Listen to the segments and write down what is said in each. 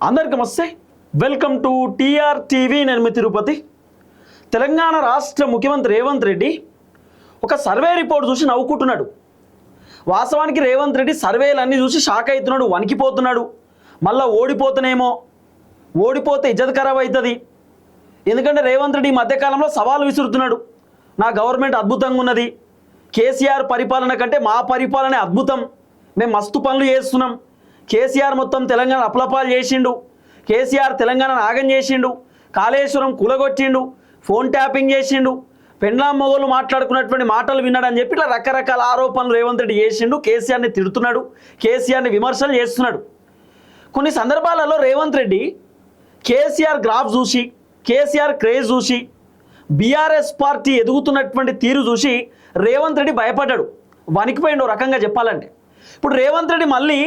అందరికీ నమస్తే. Welcome to TR TV. నేను మీ తిరుపతి. తెలంగాణ రాష్ట్ర ముఖ్యమంత్రి రేవంత్ రెడ్డి ఒక సర్వే రిపోర్ట్ చూసి నవ్వుకుంటున్నాడు. వాస్తవానికి రేవంత్ రెడ్డి సర్వేలన్నీ చూసి షాక్ అవుతున్నాడు, వణికిపోతున్నాడు. మళ్ళీ ఓడిపోతే ఇజ్జత్ ఖరాబ్ అవుతుంది. ఎందుకంటే రేవంత్ రెడ్డి ఈ మధ్యకాలంలో సవాలు విసురుతున్నాడు. నా గవర్నమెంట్ అద్భుతంగా ఉన్నది, కేసీఆర్ పరిపాలన కంటే మా పరిపాలనే అద్భుతం, మేము మస్తు పనులు చేస్తున్నాం, కేసీఆర్ మొత్తం తెలంగాణ అప్లపాలు చేసిండు, కేసీఆర్ తెలంగాణను ఆగం చేసిండు, కాళేశ్వరం కూలగొట్టిండు, ఫోన్ ట్యాపింగ్ చేసిండు, పెండ్లాం మొగోళ్ళు మాట్లాడుకున్నటువంటి మాటలు విన్నాడని చెప్పి ఇట్లా రకరకాల ఆరోపణలు రేవంత్ రెడ్డి చేసిండు. కేసీఆర్ని తిడుతున్నాడు, కేసీఆర్ని విమర్శలు చేస్తున్నాడు. కొన్ని సందర్భాలలో రేవంత్ రెడ్డి కేసీఆర్ గ్రాఫ్ చూసి, కేసీఆర్ క్రేజ్ చూసి, బీఆర్ఎస్ పార్టీ ఎదుగుతున్నటువంటి తీరు చూసి రేవంత్ రెడ్డి భయపడ్డాడు, వణికిపోయిండు రకంగా చెప్పాలంటే. ఇప్పుడు రేవంత్ రెడ్డి మళ్ళీ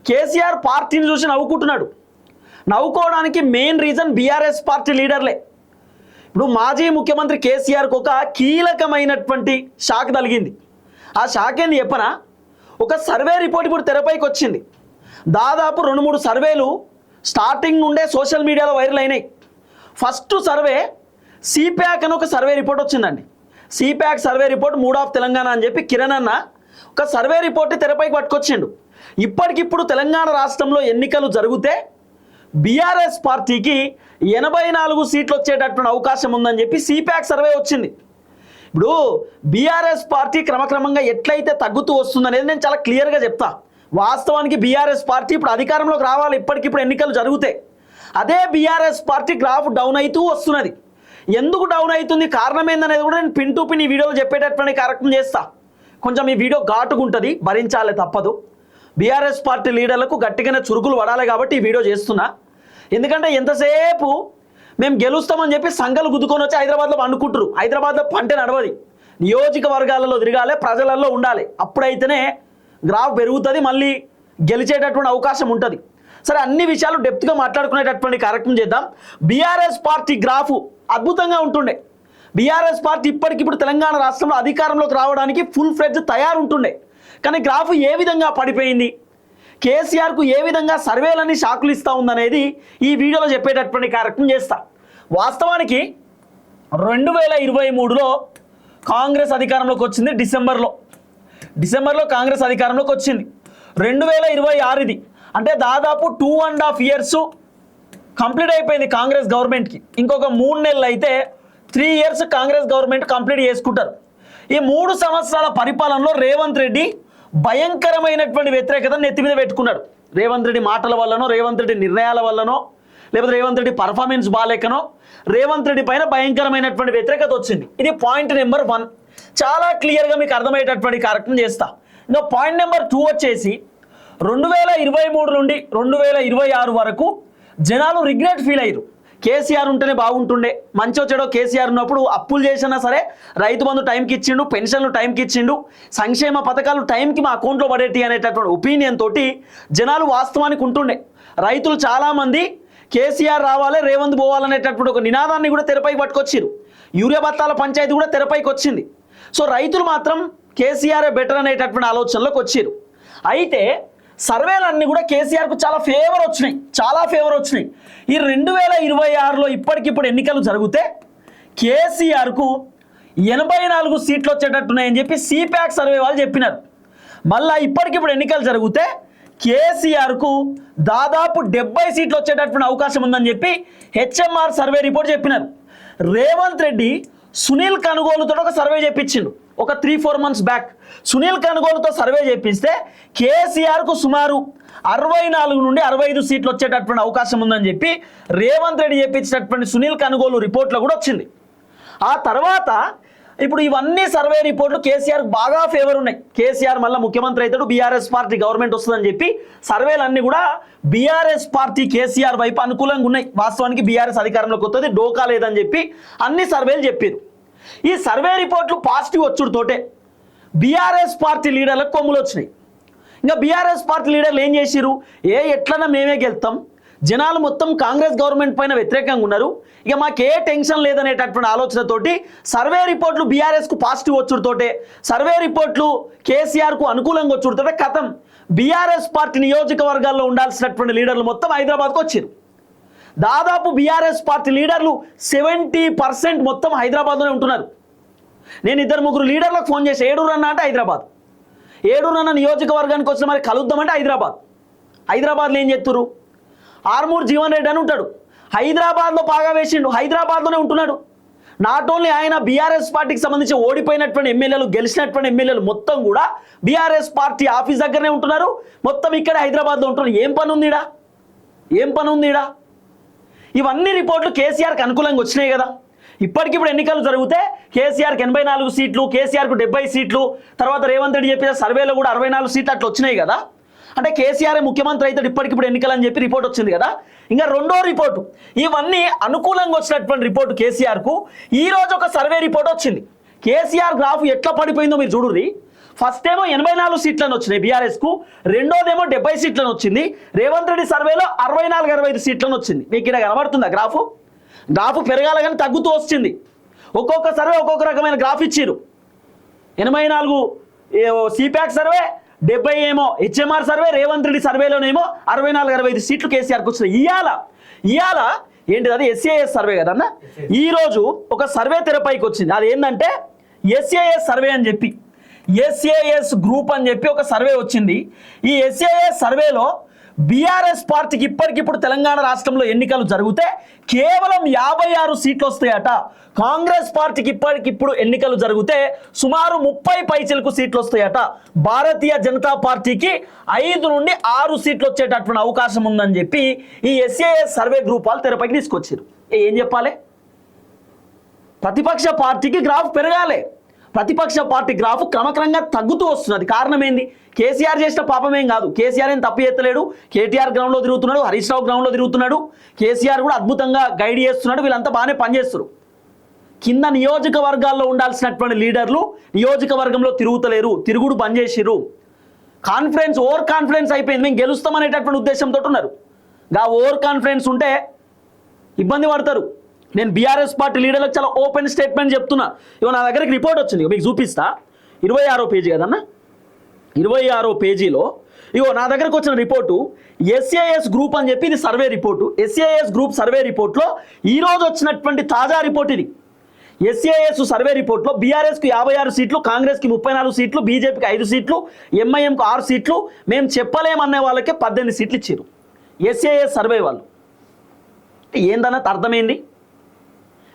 కేసీఆర్ పార్టీని చూసి నవ్వుకుంటున్నాడు. నవ్వుకోవడానికి మెయిన్ రీజన్ బీఆర్ఎస్ పార్టీ లీడర్లే. ఇప్పుడు మాజీ ముఖ్యమంత్రి కేసీఆర్కి ఒక కీలకమైనటువంటి షాక్ తగిలింది. ఆ షాక్ ఏంది చెప్పనా? ఒక సర్వే రిపోర్ట్ ఇప్పుడు తెరపైకి వచ్చింది. దాదాపు 2-3 సర్వేలు స్టార్టింగ్ నుండే సోషల్ మీడియాలో వైరల్ అయినాయి. ఫస్ట్ సర్వే సిప్యాక్ అని ఒక సర్వే రిపోర్ట్ వచ్చిందండి. సిప్యాక్ survey report mood of Telangana అని చెప్పి కిరణ్ అన్న ఒక సర్వే రిపోర్ట్ తెరపైకి పట్టుకొచ్చిండు. ఇప్పటికిప్పుడు తెలంగాణ రాష్ట్రంలో ఎన్నికలు జరిగితే బీఆర్ఎస్ పార్టీకి 84 సీట్లు వచ్చేటటువంటి అవకాశం ఉందని చెప్పి సిప్యాక్ సర్వే వచ్చింది. ఇప్పుడు బీఆర్ఎస్ పార్టీ క్రమక్రమంగా ఎట్లయితే తగ్గుతూ వస్తుందనేది నేను చాలా క్లియర్గా చెప్తా. వాస్తవానికి బీఆర్ఎస్ పార్టీ ఇప్పుడు అధికారంలోకి రావాలి, ఇప్పటికిప్పుడు ఎన్నికలు జరుగుతాయి. అదే బీఆర్ఎస్ పార్టీ గ్రాఫ్ డౌన్ అవుతూ వస్తున్నది. ఎందుకు డౌన్ అవుతుంది, కారణం ఏందనేది కూడా నేను పిన్ టు పిన్ ఈ వీడియోలో చెప్పేటటువంటి కార్యక్రమం చేస్తా. కొంచెం ఈ వీడియో ఘాటుకుంటుంది, భరించాలి, తప్పదు. బీఆర్ఎస్ పార్టీ లీడర్లకు గట్టిగానే చురుకులు పడాలి కాబట్టి ఈ వీడియో చేస్తున్నా. ఎందుకంటే ఎంతసేపు మేము గెలుస్తామని చెప్పి సంఘాలు గుద్దుకొని వచ్చి హైదరాబాద్లో పండుకుంటారు. హైదరాబాద్లో పంటే నడవది, నియోజకవర్గాలలో తిరగాలి, ప్రజలలో ఉండాలి. అప్పుడైతేనే గ్రాఫ్ పెరుగుతుంది, మళ్ళీ గెలిచేటటువంటి అవకాశం ఉంటుంది. సరే, అన్ని విషయాలు డెప్త్గా మాట్లాడుకునేటటువంటి కార్యక్రమం చేద్దాం. బీఆర్ఎస్ పార్టీ గ్రాఫ్ అద్భుతంగా ఉంటుండే. బీఆర్ఎస్ పార్టీ ఇప్పటికిప్పుడు తెలంగాణ రాష్ట్రంలో అధికారంలోకి రావడానికి ఫుల్ ఫ్లెడ్జ్ తయారుంటుండే. కానీ గ్రాఫ్ ఏ విధంగా పడిపోయింది, కేసీఆర్కు ఏ విధంగా సర్వేలన్నీ షాకులు ఇస్తూ ఉందనేది ఈ వీడియోలో చెప్పేటటువంటి కార్యక్రమం చేస్తా. వాస్తవానికి 2023లో కాంగ్రెస్ అధికారంలోకి వచ్చింది. డిసెంబర్లో కాంగ్రెస్ అధికారంలోకి వచ్చింది. 2026 ఇది అంటే దాదాపు 2.5 years కంప్లీట్ అయిపోయింది కాంగ్రెస్ గవర్నమెంట్కి. ఇంకొక 3 నెలలు అయితే 3 years కాంగ్రెస్ గవర్నమెంట్ కంప్లీట్ చేసుకుంటారు. ఈ 3 సంవత్సరాల పరిపాలనలో రేవంత్ రెడ్డి భయంకరమైనటువంటి వ్యతిరేకతను నెత్తి మీద పెట్టుకున్నాడు. రేవంత్ రెడ్డి మాటల వల్లనో, రేవంత్ రెడ్డి నిర్ణయాల వల్లనో, లేకపోతే రేవంత్ రెడ్డి పర్ఫార్మెన్స్ బాగాలేకనో రేవంత్ రెడ్డి పైన భయంకరమైనటువంటి వ్యతిరేకత వచ్చింది. ఇది పాయింట్ నెంబర్ 1. చాలా క్లియర్గా మీకు అర్థమయ్యేటటువంటి కార్యక్రమం చేస్తా. ఇంకా పాయింట్ నెంబర్ 2 వచ్చేసి 2023 నుండి 2026 వరకు జనాలు రిగ్రెట్ ఫీల్ అయ్యారు. కేసీఆర్ ఉంటేనే బాగుంటుండే, మంచో చెడో కేసీఆర్ ఉన్నప్పుడు అప్పులు చేసినా సరే రైతు బంధు టైంకి ఇచ్చిండు, పెన్షన్లు టైంకి ఇచ్చిండు, సంక్షేమ పథకాలు టైంకి మా అకౌంట్లో పడేటి అనేటటువంటి ఒపీనియన్ తోటి జనాలు వాస్తవానికి ఉంటుండే. రైతులు చాలామంది కేసీఆర్ రావాలి, రేవంత్ పోవాలనేటటువంటి ఒక నినాదాన్ని కూడా తెరపైకి పట్టుకొచ్చారు. యూరియా బత్తాల పంచాయతీ కూడా తెరపైకి వచ్చింది. సో రైతులు మాత్రం కేసీఆర్ బెటర్ అనేటటువంటి ఆలోచనలోకి వచ్చారు. అయితే సర్వేలన్నీ కూడా కేసీఆర్కు చాలా ఫేవర్ వచ్చినాయి. ఈ 2026లో ఇప్పటికిప్పుడు ఎన్నికలు జరిగితే కేసీఆర్కు 84 సీట్లు వచ్చేటట్టున్నాయని చెప్పి సిప్యాక్ సర్వే వాళ్ళు చెప్పినారు. మళ్ళీ ఇప్పటికిప్పుడు ఎన్నికలు జరిగితే కేసీఆర్కు దాదాపు 70 సీట్లు వచ్చేటటువంటి అవకాశం ఉందని చెప్పి హెచ్ఎంఆర్ సర్వే రిపోర్ట్ చెప్పినారు. రేవంత్ రెడ్డి సునీల్ కనుగోలుతో ఒక సర్వే చేయించిండు. ఒక 3-4 months బ్యాక్ సునీల్ కనుగోలుతో సర్వే చేపిస్తే కేసీఆర్కు సుమారు 64 నుండి 65 సీట్లు వచ్చేటటువంటి అవకాశం ఉందని చెప్పి రేవంత్ రెడ్డి చేపించినటువంటి సునీల్ కనుగోలు రిపోర్ట్లో కూడా వచ్చింది. ఆ తర్వాత ఇప్పుడు ఇవన్నీ సర్వే రిపోర్ట్లు కేసీఆర్కి బాగా ఫేవర్ ఉన్నాయి. కేసీఆర్ మళ్ళీ ముఖ్యమంత్రి అవుతాడు, బీఆర్ఎస్ పార్టీ గవర్నమెంట్ వస్తుందని చెప్పి సర్వేలన్నీ కూడా బీఆర్ఎస్ పార్టీ కేసీఆర్ వైపు అనుకూలంగా ఉన్నాయి. వాస్తవానికి బీఆర్ఎస్ అధికారంలోకి వస్తుంది, డోకా లేదని చెప్పి అన్ని సర్వేలు చెప్పారు. ఈ సర్వే రిపోర్ట్లు పాజిటివ్ వచ్చుడుతోటే బీఆర్ఎస్ పార్టీ లీడర్లకు కొమ్ములు వచ్చినాయి. ఇంకా బీఆర్ఎస్ పార్టీ లీడర్లు ఏం చేసిరు, ఎట్లన్నా మేమే గెలుస్తాం, జనాలు మొత్తం కాంగ్రెస్ గవర్నమెంట్ పైన వ్యతిరేకంగా ఉన్నారు, ఇక మాకే టెన్షన్ లేదనేటటువంటి ఆలోచనతోటి సర్వే రిపోర్ట్లు బీఆర్ఎస్కు పాజిటివ్ వచ్చుడుతోటే, సర్వే రిపోర్ట్లు కేసీఆర్కు అనుకూలంగా వచ్చుడుతోటే కథం బీఆర్ఎస్ పార్టీ నియోజకవర్గాల్లో ఉండాల్సినటువంటి లీడర్లు మొత్తం హైదరాబాద్కు వచ్చారు. దాదాపు బీఆర్ఎస్ పార్టీ లీడర్లు 70% మొత్తం హైదరాబాద్లోనే ఉంటున్నారు. నేను 2-3 లీడర్లకు ఫోన్ చేసి ఏడూరన్న అంటే హైదరాబాద్, ఏడూరన్న నియోజకవర్గానికి వచ్చిన మరి కలుద్దామంటే హైదరాబాద్లో ఏం చెప్తున్నారు? ఆర్మూర్ జీవన్ రెడ్డి అని ఉంటాడు, హైదరాబాద్లో బాగా వేసిండు, హైదరాబాద్లోనే ఉంటున్నాడు. నాట్ ఓన్లీ ఆయన బీఆర్ఎస్ పార్టీకి సంబంధించి ఓడిపోయినటువంటి ఎమ్మెల్యేలు, గెలిచినటువంటి ఎమ్మెల్యేలు మొత్తం కూడా బీఆర్ఎస్ పార్టీ ఆఫీస్ దగ్గరనే ఉంటున్నారు, మొత్తం ఇక్కడ హైదరాబాద్లో ఉంటున్నారు. ఏం పని ఉందిడా? ఇవన్నీ రిపోర్ట్లు కేసీఆర్కి అనుకూలంగా వచ్చినాయి కదా. ఇప్పటికిప్పుడు ఎన్నికలు జరిగితే కేసీఆర్కి 84 సీట్లు, కేసీఆర్కు 70 సీట్లు, తర్వాత రేవంత్ రెడ్డి చెప్పిన సర్వేలో కూడా 64 సీట్లు అట్లా వచ్చినాయి కదా. అంటే కేసీఆర్ ముఖ్యమంత్రి అయితే ఇప్పటికిప్పుడు ఎన్నికలు అని చెప్పి రిపోర్ట్ వచ్చింది కదా. ఇంకా రెండో రిపోర్టు, ఇవన్నీ అనుకూలంగా వచ్చినటువంటి రిపోర్టు కేసీఆర్కు ఈ రోజు ఒక సర్వే రిపోర్ట్ వచ్చింది. కేసీఆర్ గ్రాఫ్ ఎట్లా పడిపోయిందో మీరు చూడుర్రి. ఫస్ట్ ఏమో 84 సీట్లను వచ్చినాయి బీఆర్ఎస్కు, రెండోదేమో 70 సీట్లను వచ్చింది. రేవంత్ రెడ్డి సర్వేలో 64-65 సీట్లను వచ్చింది. మీకు ఇక్కడ కనబడుతుందా గ్రాఫ్ పెరగాల కానీ తగ్గుతూ వచ్చింది. ఒక్కొక్క సర్వే ఒక్కొక్క రకమైన గ్రాఫ్ ఇచ్చారు. 84 సిప్యాక్ సర్వే, 70 ఏమో హెచ్ఎంఆర్ సర్వే, రేవంత్ రెడ్డి సర్వేలోనేమో 64-65 సీట్లు కేసీఆర్కి వచ్చినాయి. ఇవాళ ఏంటిది? అది ఎస్ఏఎస్ సర్వే కదన్న. ఈరోజు ఒక సర్వే తెరపైకి వచ్చింది. అది ఏంటంటే ఎస్ఏఎస్ సర్వే అని చెప్పి, ఎస్ఏఎస్ గ్రూప్ అని చెప్పి ఒక సర్వే వచ్చింది. ఈ ఎస్ఏఎస్ సర్వేలో బీఆర్ఎస్ పార్టీకి ఇప్పటికిప్పుడు తెలంగాణ రాష్ట్రంలో ఎన్నికలు జరిగితే కేవలం 56 సీట్లు వస్తాయట. కాంగ్రెస్ పార్టీకి ఇప్పటికిప్పుడు ఎన్నికలు జరిగితే సుమారు 30 పైచిలకు సీట్లు వస్తాయట. భారతీయ జనతా పార్టీకి 5 నుండి 6 సీట్లు వచ్చేటటువంటి అవకాశం ఉందని చెప్పి ఈ ఎస్ఏఎస్ సర్వే గ్రూప్ వాళ్ళు తెరపైకి తీసుకొచ్చారు. ఏం చెప్పాలి? ప్రతిపక్ష పార్టీకి గ్రాఫ్ పెరగాలి, ప్రతిపక్ష పార్టీ గ్రాఫ్ క్రమక్రమంగా తగ్గుతూ వస్తున్నది. కారణం ఏంది? కేసీఆర్ చేసిన పాపమేం కాదు. కేసీఆర్ ఏం తప్పు చేస్తలేడు. కేటీఆర్ గ్రౌండ్లో తిరుగుతున్నాడు, హరీష్ రావు గ్రౌండ్లో తిరుగుతున్నాడు, కేసీఆర్ కూడా అద్భుతంగా గైడ్ చేస్తున్నాడు, వీళ్ళంతా బాగానే పనిచేస్తారు. కింద నియోజకవర్గాల్లో ఉండాల్సినటువంటి లీడర్లు నియోజకవర్గంలో తిరుగుతలేరు, తిరుగుడు బంద్ చేసిర్రు. కాన్ఫిడెన్స్, ఓవర్ కాన్ఫిడెన్స్ అయిపోయింది. మేము గెలుస్తామనేటటువంటి ఉద్దేశంతో ఉన్నారు. ఓవర్ కాన్ఫిడెన్స్ ఉంటే ఇబ్బంది పడతారు. నేను బీఆర్ఎస్ పార్టీ లీడర్లకు చాలా ఓపెన్ స్టేట్మెంట్ చెప్తున్నా. ఇగో నా దగ్గరికి రిపోర్ట్ వచ్చింది, మీకు చూపిస్తా. 26వ పేజీ కదన్నా, 26వ పేజీలో ఇగో నా దగ్గరకు వచ్చిన రిపోర్టు ఎస్ఏఎస్ గ్రూప్ అని చెప్పి ఇది survey report. SAs group survey రిపోర్ట్లో ఈరోజు వచ్చినటువంటి తాజా రిపోర్ట్ ఇది. ఎస్ఏఎస్ సర్వే రిపోర్ట్లో బీఆర్ఎస్కు 56 సీట్లు, కాంగ్రెస్కి 34 సీట్లు, బీజేపీకి 5 సీట్లు, ఎంఐఎంకు 6 సీట్లు, మేము చెప్పలేమనే వాళ్ళకే 18 సీట్లు ఇచ్చారు ఎస్ఏఎస్ సర్వే వాళ్ళు. ఏందన్నది అర్థమైంది?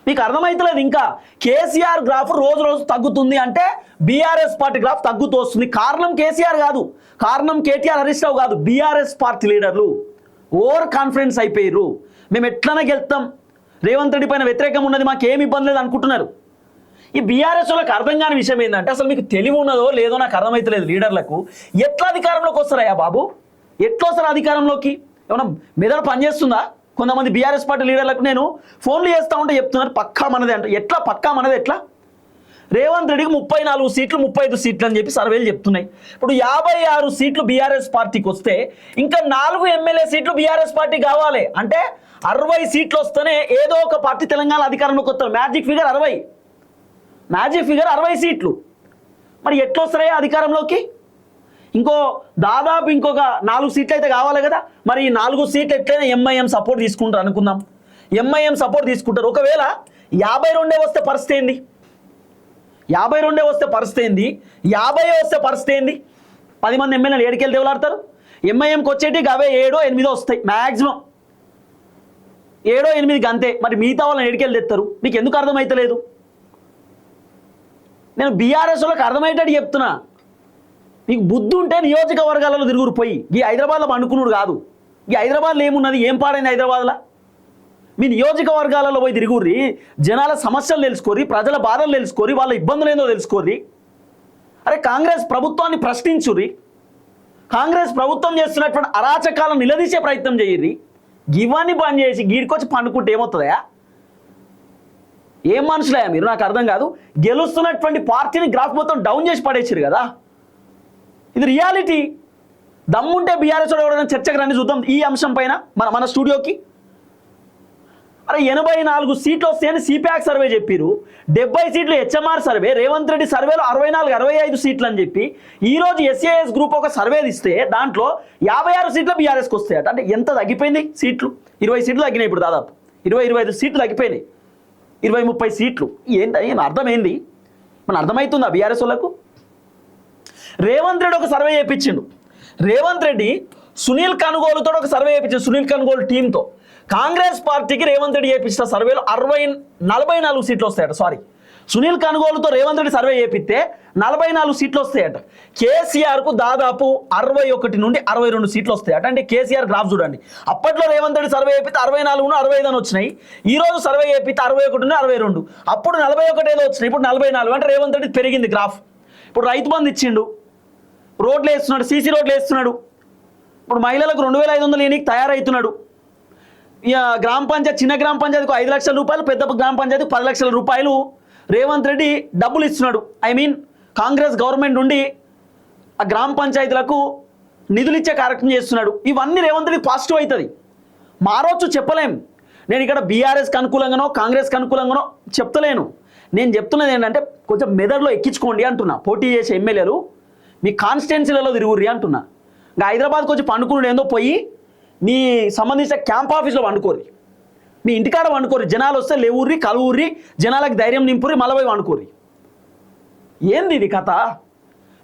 మీకు అర్థమైతలేదు ఇంకా. కేసీఆర్ గ్రాఫ్ రోజు రోజు తగ్గుతుంది అంటే బీఆర్ఎస్ పార్టీ గ్రాఫ్ తగ్గుతూ వస్తుంది. కారణం కేసీఆర్ కాదు, కారణం కేటీఆర్, హరీష్ రావు కాదు, బీఆర్ఎస్ పార్టీ లీడర్లు ఓవర్ కాన్ఫిడెన్స్ అయిపోయారు. మేము ఎట్లనే గెలుస్తాం, రేవంత్ రెడ్డి పైన వ్యతిరేకం ఉన్నది, మాకేం ఇబ్బంది లేదు అనుకుంటున్నారు. ఈ బీఆర్ఎస్ వాళ్ళకి అర్థం కాని విషయం ఏంటంటే అసలు మీకు తెలివి ఉన్నదో లేదో నాకు అర్థమైతలేదు. లీడర్లకు ఎట్లా అధికారంలోకి వస్తారయ్యా బాబు? ఎట్లా వస్తారు అధికారంలోకి? ఏమన్నా మెదడు పనిచేస్తుందా? కొంతమంది బీఆర్ఎస్ పార్టీ లీడర్లకు నేను ఫోన్లు చేస్తూ ఉంటే చెప్తున్నారు పక్కా మనదే అంట. ఎట్లా పక్కా మనది? ఎట్లా? రేవంత్ రెడ్డికి 34 సీట్లు, 35 సీట్లు అని చెప్పి సర్వేలు చెప్తున్నాయి. ఇప్పుడు 56 సీట్లు బీఆర్ఎస్ పార్టీకి వస్తే ఇంకా 4 ఎమ్మెల్యే సీట్లు బీఆర్ఎస్ పార్టీ కావాలి అంటే 60 సీట్లు వస్తేనే ఏదో ఒక పార్టీ తెలంగాణ అధికారంలోకి వస్తారు. మ్యాజిక్ ఫిగర్ 60 సీట్లు. మరి ఎట్లా వస్తాయా అధికారంలోకి? దాదాపు ఇంకొక 4 సీట్లు అయితే కావాలి కదా. మరి ఈ 4 సీట్లు ఎట్లయినా ఎంఐఎం సపోర్ట్ తీసుకుంటారు అనుకుందాం. ఎంఐఎం సపోర్ట్ తీసుకుంటారు. ఒకవేళ 52 వస్తే పరిస్థితి ఏంది? 52 వస్తే పరిస్థితి ఏంది? 50 వస్తే పరిస్థితి ఏంది? 10 మంది ఎమ్మెల్యేలు ఏడుకెళ్ళి దేవులాడతారు. ఎంఐఎంకి వచ్చేటి అవే 7-8 వస్తాయి మ్యాక్సిమం, 7-8 అంతే. మరి మిగతా వాళ్ళని ఏడుకెళ్ళి తెస్తారు. మీకు ఎందుకు అర్థమవుతలేదు? నేను బీఆర్ఎస్ వాళ్ళకి అర్థమయ్యేటట్టు చెప్తున్నా. మీకు బుద్ధి ఉంటే నియోజకవర్గాలలో తిరుగురు పోయి, ఈ హైదరాబాద్లో పండుకున్నాడు కాదు. ఈ హైదరాబాద్లో ఏమున్నది? ఏం పాడైంది హైదరాబాద్లో? మీ నియోజకవర్గాలలో పోయి తిరుగుర్రి, జనాల సమస్యలు తెలుసుకోరి, ప్రజల బాధలు తెలుసుకోరి, వాళ్ళ ఇబ్బందులు ఏందో తెలుసుకోరి. అరే కాంగ్రెస్ ప్రభుత్వాన్ని ప్రశ్నించుర్రి, కాంగ్రెస్ ప్రభుత్వం చేస్తున్నటువంటి అరాచకాలను నిలదీసే ప్రయత్నం చేయర్రి. ఇవన్నీ బంద్ చేసి గీడికొచ్చి పండుకుంటే ఏమవుతుందా? ఏం మనుషులయ్యా మీరు? నాకు అర్థం కాదు. గెలుస్తున్నటువంటి పార్టీని గ్రాఫ్ మొత్తం డౌన్ చేసి పడేసారు కదా. ఇది రియాలిటీ. దమ్ముంటే బీఆర్ఎస్ ఎవరైనా చర్చకు రండి చూద్దాం ఈ అంశం పైన మన స్టూడియోకి. అరే 84 సీట్లు వస్తాయని సిప్యాక్ సర్వే చెప్పారు, 70 సీట్లు హెచ్ఎంఆర్ సర్వే, రేవంత్ రెడ్డి సర్వేలో 64 65 సీట్లు అని చెప్పి ఈరోజు ఎస్ఏఎస్ గ్రూప్ ఒక సర్వే ఇస్తే దాంట్లో 56 సీట్లు బీఆర్ఎస్కి వస్తాయట. అంటే ఎంత తగ్గిపోయింది సీట్లు? 20 సీట్లు తగ్గినాయి ఇప్పుడు, దాదాపు 20-25 సీట్లు తగ్గిపోయినాయి, 20-30 సీట్లు. ఏంటి అర్థమైంది? మన అర్థమవుతుందా బీఆర్ఎస్ వాళ్ళకు? రేవంత్ రెడ్డి ఒక సర్వే చేయించిండు. రేవంత్ రెడ్డి సునీల్ కనుగోలుతో ఒక సర్వే చేయించిండు, సునీల్ కనుగోలు టీంతో. కాంగ్రెస్ పార్టీకి రేవంత్ రెడ్డి చేయించిన సర్వేలో 44 సీట్లు వస్తాయట. సారీ, సునీల్ కనుగోలుతో రేవంత్ రెడ్డి సర్వే చేపిస్తే 44 సీట్లు వస్తాయట. కేసీఆర్కు దాదాపు 61 నుండి 62 సీట్లు వస్తాయట. అంటే కేసీఆర్ గ్రాఫ్ చూడండి. అప్పట్లో రేవంత్ రెడ్డి సర్వే చేపితే 64 65 అని వచ్చినాయి. ఈ రోజు సర్వే చేపితే 61 నుండి 62, అప్పుడు 41 ఏదో వచ్చినాయి, ఇప్పుడు 44. అంటే రేవంత్ రెడ్డి పెరిగింది గ్రాఫ్. ఇప్పుడు రైతు బంధు ఇచ్చిండు, రోడ్లు వేస్తున్నాడు, సీసీ రోడ్లు వేస్తున్నాడు. ఇప్పుడు మహిళలకు 2500 ఇనికి తయారవుతున్నాడు. గ్రామ పంచాయతీ, చిన్న గ్రామ పంచాయతీకి 5 లక్షల రూపాయలు, పెద్ద గ్రామ పంచాయతీకి 10 లక్షల రూపాయలు రేవంత్ రెడ్డి డబ్బులు ఇస్తున్నాడు. కాంగ్రెస్ గవర్నమెంట్ నుండి ఆ గ్రామ పంచాయతీలకు నిధులు ఇచ్చే కార్యక్రమం చేస్తున్నాడు. ఇవన్నీ రేవంత్ రెడ్డి పాజిటివ్ అవుతుంది. మారొచ్చు, చెప్పలేం. నేను ఇక్కడ బీఆర్ఎస్కి అనుకూలంగానో కాంగ్రెస్కి అనుకూలంగానో చెప్తలేను. నేను చెప్తున్నది ఏంటంటే కొంచెం మెదడులో ఎక్కించుకోండి అంటున్నా. పోటీ చేసే ఎమ్మెల్యేలు మీ కాన్స్టిట్యున్సీలలో తిరుగుర్రి అంటున్నా. ఇంకా హైదరాబాద్కి వచ్చి పండుకున్నాడు ఏందో పోయి మీ సంబంధించిన క్యాంప్ ఆఫీస్లో వండుకోర్రి, మీ ఇంటికాడ వండుకోర్రి. జనాలు వస్తే లేవుర్రి, కలువుర్రి, జనాలకు ధైర్యం నింపుర్రి, మళ్ళీ వండుకోర్రి. ఏంది ఇది కథ?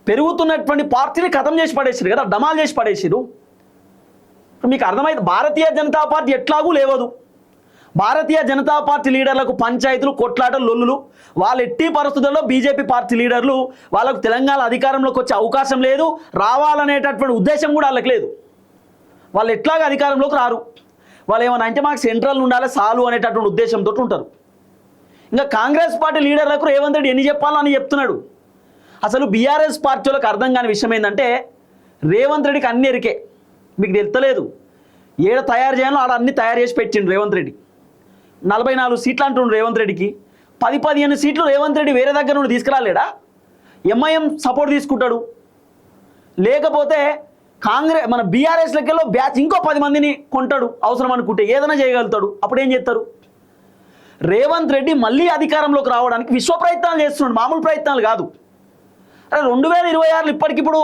పెరుగుతున్నటువంటి పార్టీని ఖతం చేసి పడేసారు కదా, డమాల్ చేసి పడేసారు. మీకు అర్థమైంది, భారతీయ జనతా పార్టీ ఎట్లాగూ లేవదు. భారతీయ జనతా పార్టీ లీడర్లకు పంచాయతీలు, కొట్లాటలు, లొల్లులు. వాళ్ళు ఎట్టి పరిస్థితుల్లో బీజేపీ పార్టీ లీడర్లు వాళ్ళకు తెలంగాణ అధికారంలోకి వచ్చే అవకాశం లేదు, రావాలనేటటువంటి ఉద్దేశం కూడా వాళ్ళకి లేదు. వాళ్ళు ఎట్లాగా అధికారంలోకి రారు. వాళ్ళు ఏమన్నా అంటే మాకు సెంట్రల్ ఉండాలి సాలు అనేటటువంటి ఉద్దేశంతో ఉంటారు. ఇంకా కాంగ్రెస్ పార్టీ లీడర్లకు రేవంత్ రెడ్డి ఎన్ని చెప్పాలో అని చెప్తున్నాడు. అసలు బీఆర్ఎస్ పార్టీ వాళ్ళకి అర్థం కాని విషయం ఏంటంటే రేవంత్ రెడ్డికి అన్ని ఎరికే, మీకు తెలుస్తలేదు. ఏడ తయారు చేయాలో ఆడ అన్ని తయారు చేసి పెట్టిండు రేవంత్ రెడ్డి. 44 సీట్లు అంటుండు రేవంత్ రెడ్డికి. 10-15 సీట్లు రేవంత్ రెడ్డి వేరే దగ్గర నుండి తీసుకురాలేడా? ఎంఐఎం సపోర్ట్ తీసుకుంటాడు, లేకపోతే కాంగ్రెస్ మన బీఆర్ఎస్ లెక్కలో బ్యాచ్ ఇంకో 10 మందిని కొంటాడు, అవసరం అనుకుంటే ఏదైనా చేయగలుగుతాడు. అప్పుడు ఏం చేస్తారు? రేవంత్ రెడ్డి మళ్ళీ అధికారంలోకి రావడానికి విశ్వ ప్రయత్నాలు చేస్తున్నాడు, మామూలు ప్రయత్నాలు కాదు. అరే 2026 ఇప్పటికిప్పుడు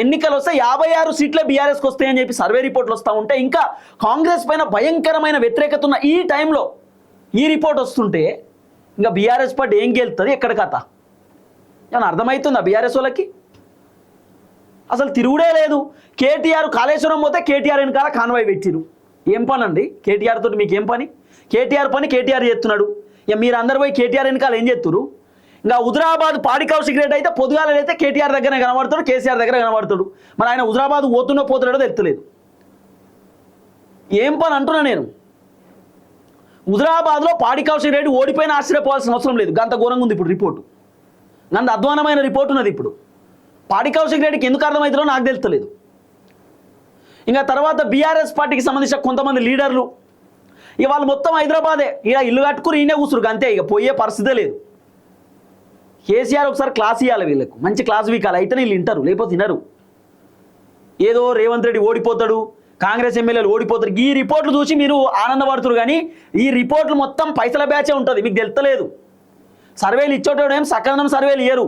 ఎన్నికలు వస్తే 56 సీట్లే బీఆర్ఎస్కి వస్తాయని చెప్పి సర్వే రిపోర్ట్లు వస్తూ ఉంటే, ఇంకా కాంగ్రెస్ పైన భయంకరమైన వ్యతిరేకత ఉన్న ఈ టైంలో ఈ రిపోర్ట్ వస్తుంటే ఇంకా బీఆర్ఎస్ పార్టీ ఏం గెలుతుంది? ఎక్కడ కథ? ఏమన్నా అర్థమవుతుందా బీఆర్ఎస్ వాళ్ళకి? అసలు తిరుగుడే లేదు. కేటీఆర్ కాళేశ్వరం పోతే కేటీఆర్ వెనకాల కాన్వాయ్ పెట్టిరు. ఏం పని అండి కేటీఆర్ తోటి? మీకు ఏం పని? కేటీఆర్ పని కేటీఆర్ చేస్తున్నాడు. ఇక మీరు అందరు పోయి కేటీఆర్ వెనకాల ఏం చేస్తున్నారు? ఇంకా హుజరాబాద్ పాడి కౌశిక్ రెడ్డి అయితే పొద్దుగాలైతే కేటీఆర్ దగ్గర కనబడతాడు, కేసీఆర్ దగ్గర కనబడతాడు. మరి ఆయన హుజరాబాద్ పోతున్నాడో తెలుస్తలేదు. ఏం పని అంటున్నా నేను. హుజరాబాద్లో పాడి కౌశిక్ రెడ్డి ఓడిపోయిన ఆశ్చర్యపోవాల్సిన అవసరం లేదు. గంత ఘోరంగా ఉంది ఇప్పుడు రిపోర్టు, గంత అధ్వానమైన రిపోర్ట్ ఉన్నది ఇప్పుడు. పాడి కౌశిక్ రెడ్డికి ఎందుకు అర్థమవుతుందో నాకు తెలుస్తలేదు. ఇంకా తర్వాత బీఆర్ఎస్ పార్టీకి సంబంధించిన కొంతమంది లీడర్లు ఇక వాళ్ళు మొత్తం హైదరాబాదే, ఇక ఇల్లు కట్టుకుని ఈయనే కూర్చురు అంతే, ఇక పోయే పరిస్థితే లేదు. కేసీఆర్ ఒకసారి క్లాస్ ఇవ్వాలి వీళ్ళకు, మంచి క్లాస్ వీకాలి, అయితే వీళ్ళు వింటారు, లేకపోతే వినరు. ఏదో రేవంత్ రెడ్డి ఓడిపోతాడు, కాంగ్రెస్ ఎమ్మెల్యేలు ఓడిపోతారు, ఈ రిపోర్ట్లు చూసి మీరు ఆనందపడుతురు. కానీ ఈ రిపోర్ట్లు మొత్తం పైసల బ్యాచే ఉంటుంది, మీకు తెలుస్తలేదు. సర్వేలు ఇచ్చేటోడు ఏం సకాలం సర్వేలు ఇయ్యరు.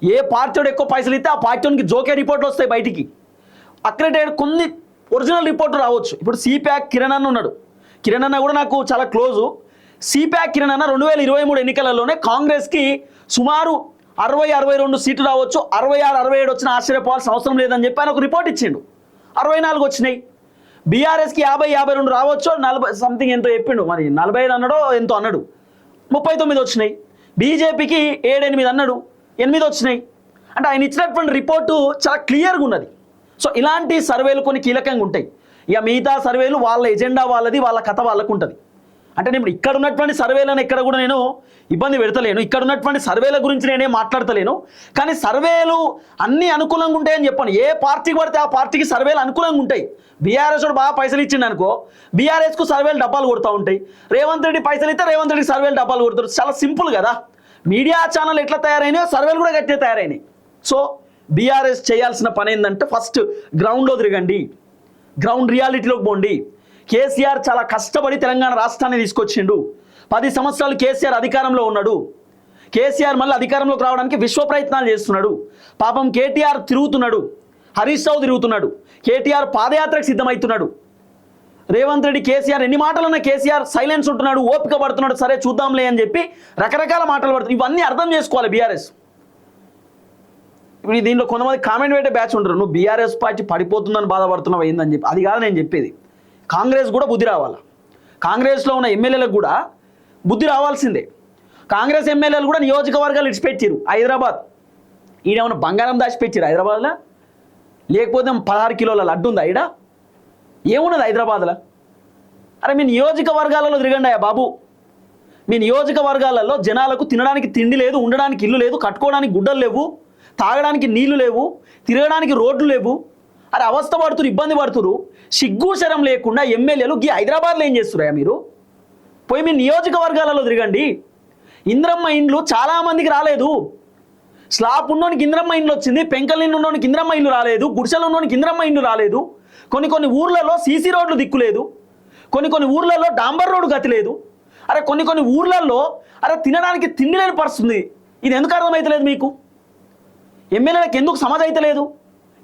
ఏ పార్టీడు ఎక్కువ పైసలు ఇస్తే ఆ పార్టీకి జోకే రిపోర్ట్లు వస్తాయి బయటికి. అక్రెడిటెడ్ కొన్ని ఒరిజినల్ రిపోర్ట్లు రావచ్చు. ఇప్పుడు సిప్యాక్ కిరణ్ అన్న ఉన్నాడు, కిరణ్ అన్న కూడా నాకు చాలా క్లోజు. సిప్యాక్ కిరణ్ అన్న 2023 ఎన్నికలలోనే కాంగ్రెస్కి సుమారు 60-62 సీట్లు రావచ్చు, 66-67 వచ్చిన ఆశ్చర్యపోవాల్సిన అవసరం లేదని చెప్పి ఆయన ఒక రిపోర్ట్ ఇచ్చిండు. 64 వచ్చినాయి. బీఆర్ఎస్కి 50-52 రావచ్చు, 40 సంథింగ్ ఎంతో చెప్పిండు, మరి 45 అన్నాడో ఎంతో అన్నాడు. 39 వచ్చినాయి. బీజేపీకి 7-8 అన్నాడు, 8 వచ్చినాయి. అంటే ఆయన ఇచ్చినటువంటి రిపోర్టు చాలా క్లియర్గా ఉన్నది. సో ఇలాంటి సర్వేలు కొన్ని కీలకంగా ఉంటాయి. ఇక మిగతా సర్వేలు వాళ్ళ ఎజెండా వాళ్ళది, వాళ్ళ కథ వాళ్ళకు ఉంటుంది. అంటే నేను ఇక్కడ ఉన్నటువంటి సర్వేలను ఎక్కడ కూడా నేను ఇబ్బంది పెడతలేను, ఇక్కడ ఉన్నటువంటి సర్వేల గురించి నేనేం మాట్లాడతలేను. కానీ సర్వేలు అన్నీ అనుకూలంగా ఉంటాయని చెప్పాను. ఏ పార్టీకి పడితే ఆ పార్టీకి సర్వేలు అనుకూలంగా ఉంటాయి. బీఆర్ఎస్ వాడు బాగా పైసలు ఇచ్చిండు అనుకో, బీఆర్ఎస్కు సర్వేలు డబ్బాలు కొడుతూ ఉంటాయి. రేవంత్ రెడ్డి పైసలు ఇస్తే రేవంత్ రెడ్డికి సర్వేలు డబ్బాలు కొడతారు. చాలా సింపుల్ కదా. మీడియా ఛానల్ ఎట్లా తయారైనాయో సర్వేలు కూడా గట్టిగా తయారైనాయి. సో బీఆర్ఎస్ చేయాల్సిన పని ఏంటంటే ఫస్ట్ గ్రౌండ్లో తిరగండి, గ్రౌండ్ రియాలిటీలోకి పోండి. కేసీఆర్ చాలా కష్టపడి తెలంగాణ రాష్ట్రాన్ని తీసుకొచ్చిండు. 10 సంవత్సరాలు కేసీఆర్ అధికారంలో ఉన్నాడు. కేసీఆర్ మళ్ళీ అధికారంలోకి రావడానికి విశ్వ ప్రయత్నాలు చేస్తున్నాడు. పాపం కేటీఆర్ తిరుగుతున్నాడు, హరీష్ రావు తిరుగుతున్నాడు, కేటీఆర్ పాదయాత్రకు సిద్ధమవుతున్నాడు. రేవంత్ రెడ్డి కేసీఆర్ ఎన్ని మాటలున్నా కేసీఆర్ సైలెన్స్ ఉంటున్నాడు, ఓపిక పడుతున్నాడు, సరే చూద్దాంలే అని చెప్పి రకరకాల మాటలు పడుతున్నాడు. ఇవన్నీ అర్థం చేసుకోవాలి బీఆర్ఎస్. ఇప్పుడు దీంట్లో కొంతమంది కామెంట్ పెట్టే బ్యాచ్ ఉంటారు, నువ్వు బీఆర్ఎస్ పార్టీ పడిపోతుందని బాధపడుతున్నావు ఏందని చెప్పి. అది కాదు నేను చెప్పేది. కాంగ్రెస్ కూడా బుద్ధి రావాలి. కాంగ్రెస్లో ఉన్న ఎమ్మెల్యేలకు కూడా బుద్ధి రావాల్సిందే. కాంగ్రెస్ ఎమ్మెల్యేలు కూడా నియోజకవర్గాలు ఇడిచిపెట్టారు. హైదరాబాద్ ఈడేమన్నా బంగారం దాచిపెట్టారు హైదరాబాద్లో, లేకపోతే 16 కిలోల లడ్డు ఉందా ఈడ? ఏమున్నది హైదరాబాద్లో? అరే మీ నియోజకవర్గాలలో తిరగండి అయ్యా బాబు. మీ నియోజకవర్గాలలో జనాలకు తినడానికి తిండి లేదు, ఉండడానికి ఇల్లు లేదు, కట్టుకోవడానికి గుడ్డలు లేవు, తాగడానికి నీళ్లు లేవు, తిరగడానికి రోడ్లు లేవు. అరే అవస్థ పడుతురు, ఇబ్బంది పడుతురు. సిగ్గు శరం లేకుండా ఎమ్మెల్యేలు ఈ హైదరాబాద్లో ఏం చేస్తున్నాయా మీరు? పోయి మీ నియోజకవర్గాలలో తిరగండి. ఇంద్రమ్మ ఇండ్లు చాలామందికి రాలేదు. స్లాబ్ ఉన్నోనికి ఇంద్రమ్మ ఇండ్లు వచ్చింది, పెంకల్ ఇండ్లు ఉన్నోనికి ఇంద్రమ్మ ఇండ్లు రాలేదు, గుడిసెలు ఉన్నోనికి ఇంద్రమ్మ ఇండ్లు రాలేదు. కొన్ని ఊర్లలో సీసీ రోడ్లు దిక్కులేదు, కొన్ని ఊర్లలో డాంబర్ రోడ్డు గతి లేదు. అరే కొన్ని ఊర్లలో అరే తినడానికి తిండి లేని పరిస్థితుంది. ఇది ఎందుకు అర్థమవుతలేదు మీకు? ఎమ్మెల్యేలకు ఎందుకు సమాజ్ అవుతలేదు?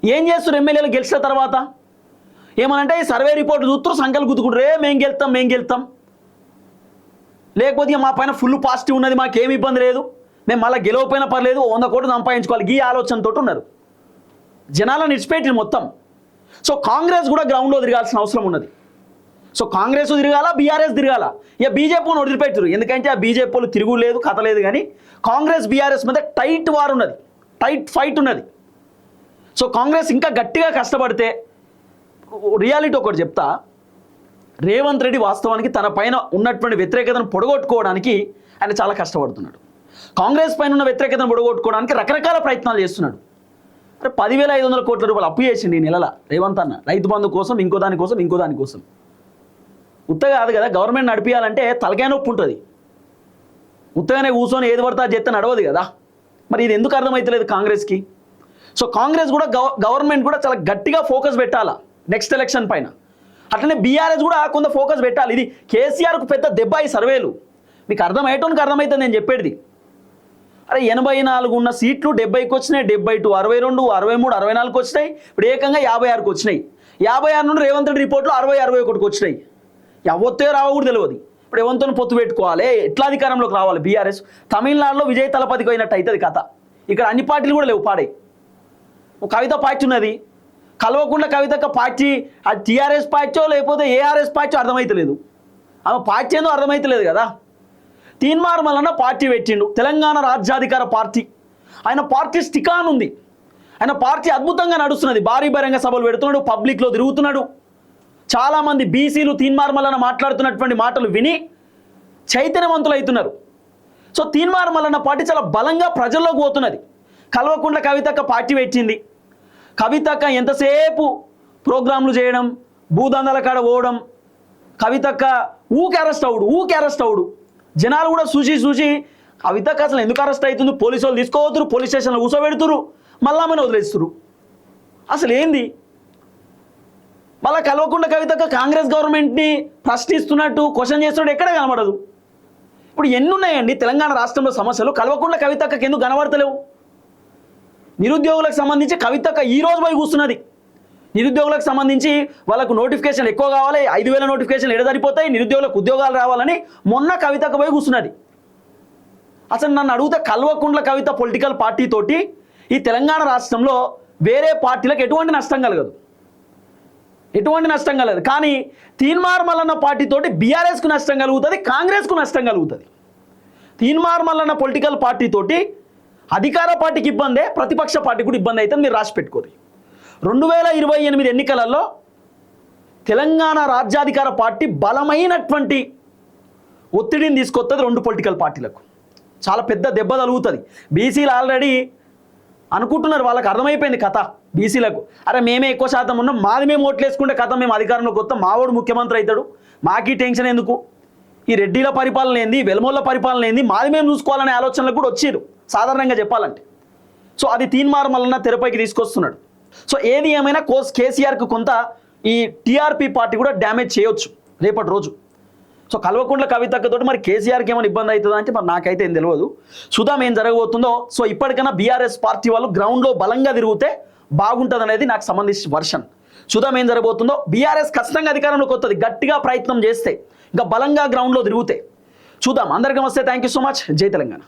ఏం చేస్తారు ఎమ్మెల్యేలు గెలిచిన తర్వాత? ఏమనంటే ఈ సర్వే రిపోర్ట్ చూస్తారు, సంకలు గుద్దుకుంటారు, మేము గెలుస్తాం. లేకపోతే మా పైన ఫుల్ పాజిటివ్ ఉన్నది, మాకేమి ఇబ్బంది లేదు, మేము మళ్ళీ గెలవపోయినా పర్లేదు, 100 కోట్లు సంపాదించుకోవాలి, ఈ ఆలోచనతో ఉన్నారు. జనాలను ఇడిచిపెట్టి మొత్తం. సో కాంగ్రెస్ కూడా గ్రౌండ్లో తిరగాల్సిన అవసరం ఉన్నది. సో కాంగ్రెస్ తిరగాల, బీఆర్ఎస్ తిరగాల. ఇక బీజేపీని వదిలిపెట్టారు, ఎందుకంటే ఆ బీజేపీ వాళ్ళు తిరుగులేదు, కథ లేదు. కానీ కాంగ్రెస్ బీఆర్ఎస్ మీద టైట్ వార్ ఉన్నది, టైట్ ఫైట్ ఉన్నది. సో కాంగ్రెస్ ఇంకా గట్టిగా కష్టపడితే, రియాలిటీ ఒకటి చెప్తా, రేవంత్ రెడ్డి వాస్తవానికి తన పైన ఉన్నటువంటి వ్యతిరేకతను పొడగొట్టుకోవడానికి ఆయన చాలా కష్టపడుతున్నాడు. కాంగ్రెస్ పైన ఉన్న వ్యతిరేకతను పొడగొట్టుకోవడానికి రకరకాల ప్రయత్నాలు చేస్తున్నాడు. 10,500 కోట్ల రూపాయలు అప్పు చేసిండు ఈ నెలల రేవంత్ అన్న, రైతు బంధు కోసం, ఇంకో దానికోసం. ఉత్తగా కాదు కదా, గవర్నమెంట్ నడిపించాలంటే తలకాయ నొప్పి ఉంటుంది. ఉత్తగానే కూర్చొని ఏది పడితే అది చెప్తే నడవదు కదా. మరి ఇది ఎందుకు అర్థమవుతలేదు కాంగ్రెస్కి? సో కాంగ్రెస్ కూడా గవర్నమెంట్ కూడా చాలా గట్టిగా ఫోకస్ పెట్టాలా నెక్స్ట్ ఎలక్షన్ పైన. అట్లనే బీఆర్ఎస్ కూడా కొంత ఫోకస్ పెట్టాలి. ఇది కేసీఆర్కు పెద్ద దెబ్బ ఈ సర్వేలు. మీకు అర్థమయ్యేటోనికి అర్థమవుతుంది నేను చెప్పేది. అరే 84 ఉన్న సీట్లు 70కి వచ్చినాయి, 72, 62, 63, 64కి వచ్చినాయి. ఇప్పుడు ఏకంగా 56కి వచ్చినాయి. 56 నుండి రేవంత్ రెడ్డి రిపోర్ట్లో 60, 61కి వచ్చినాయి. ఎవరితో రావో కూడా తెలియదు. ఇప్పుడు ఎవరితో పొత్తు పెట్టుకోవాలి, ఎట్లా అధికారంలోకి రావాలి బీఆర్ఎస్? తమిళనాడులో విజయ్ తలపతికి అయినట్టు అవుతుంది కథ. ఇక్కడ అన్ని పార్టీలు కూడా లేవు, పాడే. కవిత పార్టీ ఉన్నది, కల్వకుంట్ల కవితక్క పార్టీ, అది టీఆర్ఎస్ పార్టీ లేకపోతే ఏఆర్ఎస్ పార్టీ అర్థమవుతలేదు. ఆమె పార్టీ ఏందో అర్థమవుతలేదు కదా. తీన్మార్ మల్లన్న పార్టీ పెట్టిండు, తెలంగాణ రాజ్యాధికార పార్టీ. ఆయన పార్టీ స్టికాన్ ఉంది, ఆయన పార్టీ అద్భుతంగా నడుస్తున్నది. భారీ బహిరంగ సభలు పెడుతున్నాడు, పబ్లిక్లో తిరుగుతున్నాడు. చాలామంది బీసీలు తీన్మార్ మల్లన్న మాట్లాడుతున్నటువంటి మాటలు విని చైతన్యవంతులు అవుతున్నారు. సో తీన్మార్ మల్లన్న పార్టీ చాలా బలంగా ప్రజల్లోకి పోతున్నది. కల్వకుంట్ల కవితక్క పార్టీ పెట్టింది. కవితక్క ఎంతసేపు ప్రోగ్రాంలు చేయడం, భూదందాల కాడ పోవడం, కవితక్క ఊకే అరెస్ట్ అవుడు. జనాలు కూడా చూసి కవితక్క అసలు ఎందుకు అరెస్ట్ అవుతుంది, పోలీసు వాళ్ళు తీసుకోవద్దురు, పోలీస్ స్టేషన్లో కూర్చోబెడుతురు, మళ్ళీ ఆమెను వదిలేస్తురు. అసలు ఏంది? మళ్ళీ కల్వకుంట్ల కవితక్క కాంగ్రెస్ గవర్నమెంట్ని ప్రశ్నిస్తున్నట్టు, క్వశ్చన్ చేస్తున్నట్టు ఎక్కడ కనబడదు. ఇప్పుడు ఎన్ని ఉన్నాయండి తెలంగాణ రాష్ట్రంలో సమస్యలు? కల్వకుంట్ల కవితక్కకి ఎందుకు కనబడతలేవు? నిరుద్యోగులకు సంబంధించి కవితక్క ఈ రోజు పోయి కూర్చున్నది. నిరుద్యోగులకు సంబంధించి వాళ్ళకు నోటిఫికేషన్ ఎక్కువ కావాలి, 5,000 నోటిఫికేషన్లు ఎడదరిపోతాయి, నిరుద్యోగులకు ఉద్యోగాలు రావాలని మొన్న కవితక్క పోయి కూర్చున్నది. అసలు నన్ను అడిగితే కల్వకుంట్ల కవిత పొలిటికల్ పార్టీ తోటి ఈ తెలంగాణ రాష్ట్రంలో వేరే పార్టీలకు ఎటువంటి నష్టం కలగదు. కానీ తీన్మార్ మల్లన్న పార్టీ తోటి బీఆర్ఎస్కు నష్టం కలుగుతుంది, కాంగ్రెస్కు నష్టం కలుగుతుంది. తీన్మార్ మల్లన్న పొలిటికల్ పార్టీ తోటి అధికార పార్టీకి ఇబ్బందే, ప్రతిపక్ష పార్టీ కూడా ఇబ్బంది అవుతుంది. మీరు రాసి పెట్టుకోరు. 2028 ఎన్నికలలో తెలంగాణ రాజ్యాధికార పార్టీ బలమైనటువంటి ఒత్తిడిని తీసుకొస్తుంది 2 పొలిటికల్ పార్టీలకు. చాలా పెద్ద దెబ్బ తగులుతుంది. బీసీలు ఆల్రెడీ అనుకుంటున్నారు, వాళ్ళకి అర్థమైపోయింది కథ. బీసీలకు అరే మేమే ఎక్కువ శాతం ఉన్నాం, మాది మేము ఓట్లేసుకుంటే కథ మేము అధికారంలోకి వస్తాం, మావాడు ముఖ్యమంత్రి అవుతాడు, మాకీ టెన్షన్ ఎందుకు, ఈ రెడ్డిల పరిపాలన ఏంది, వెలమోళ్ళ పరిపాలన ఏంది, మాది మేము చూసుకోవాలనే ఆలోచనలకు కూడా వచ్చారు సాధారణంగా చెప్పాలంటే. సో అది తీన్మార్ మల్లన్న తెరపైకి తీసుకొస్తున్నాడు. సో ఏది ఏమైనా కేసీఆర్కు కొంత ఈ టీఆర్పీ పార్టీ కూడా డ్యామేజ్ చేయొచ్చు రేపటి రోజు. సో కల్వకుంట్ల కవితక్కతోటి మరి కేసీఆర్కి ఏమైనా ఇబ్బంది అవుతుందా అంటే మరి నాకైతే ఏం తెలియదు. చూద్దాం ఏం జరగబోతుందో. సో ఇప్పటికైనా బీఆర్ఎస్ పార్టీ వాళ్ళు గ్రౌండ్లో బలంగా తిరిగితే బాగుంటుంది అనేది నాకు సంబంధించిన వర్షన్. చూద్దాం ఏం జరగబోతుందో. బీఆర్ఎస్ ఖచ్చితంగా అధికారంలోకి వస్తుంది గట్టిగా ప్రయత్నం చేస్తే, ఇంకా బలంగా గ్రౌండ్లో తిరిగితే. చూద్దాం. అందరికీ నమస్తే, థ్యాంక్ యూ సో మచ్. జై తెలంగాణ.